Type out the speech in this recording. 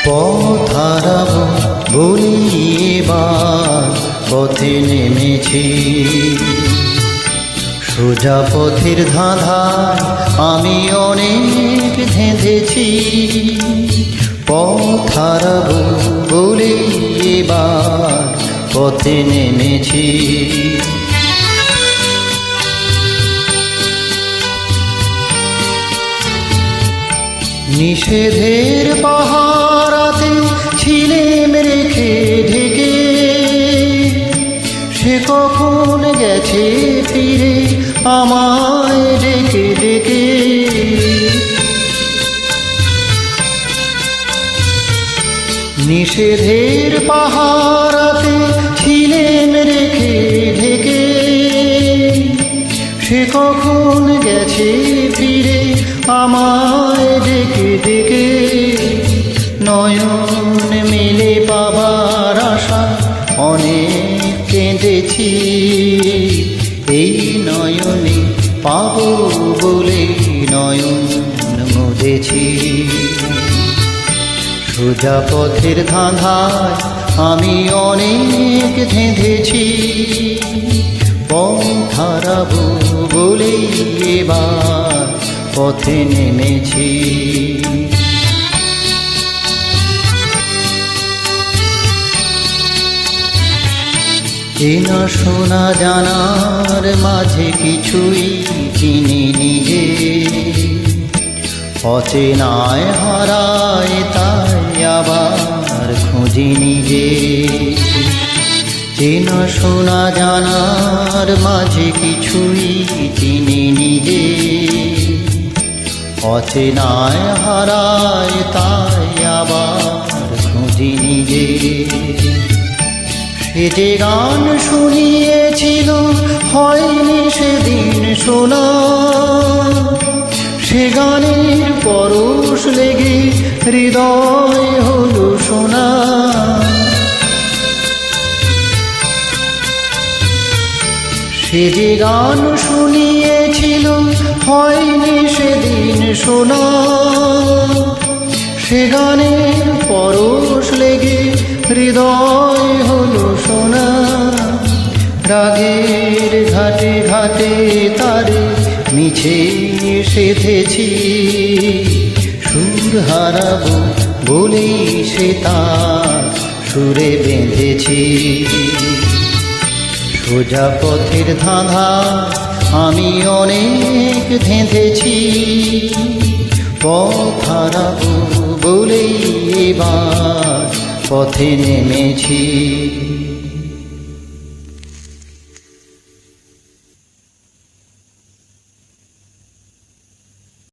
পথ হারাবো বলি এবার পথে নেমেছি। সোজা পথের ধাঁধায় আমি অনেক ধেঁধেছি। পথ হারাবো বলি এবার পথে নেমেছি। নিষেধের পাহারাতে ছিলেম রেখে ঢেকে, সে কখন গেছে ফিরে আমায় ডেকে ডেকে। নিষেধের পাহারাতে ছিলেম রেখে ঢেকে, সে কখন গেছে ফিরে আমায় ডেকে ডেকে। নয়ন মেলে পাবার আশা অনেক কেঁদেছি। এই নয়নে পাবো বলে নয়ন মুদেছি। সোজা পথের ধাঁধায় আমি অনেক ধেঁধেছি। পথ হারাবো বলে এবার পথে নেমেছি। চেনা শোনা জানার মাঝে কিছুই চিনি নিজে, অচেনায় হারায় তাই আবার খুঁজি নিজে। চেনা শোনা জানার মাঝে কিছুই চিনি নিজে, অচেনায় হারায় তাই আবার খুঁজি নিজে। সে যে গান শুনিয়েছিল হয়নি সেদিন শোনা, সে গানের পরশ লেগে হৃদয় হলো সোনা। সে যে গান শুনিয়েছিল হয়নি সেদিন শোনা, সে গানের পরশ লেগে হৃদয় হলো সোনা। রাগের ঘাটে ঘাটে তারে মিছে সেধেছি, সুর হারাবো বলেই সে তার সুরে বেঁধেছি। সোজা পথের ধাঁধা আমি অনেক ধেঁধেছি। পথ হারাবো বলেই এবার পথে নেমেছি।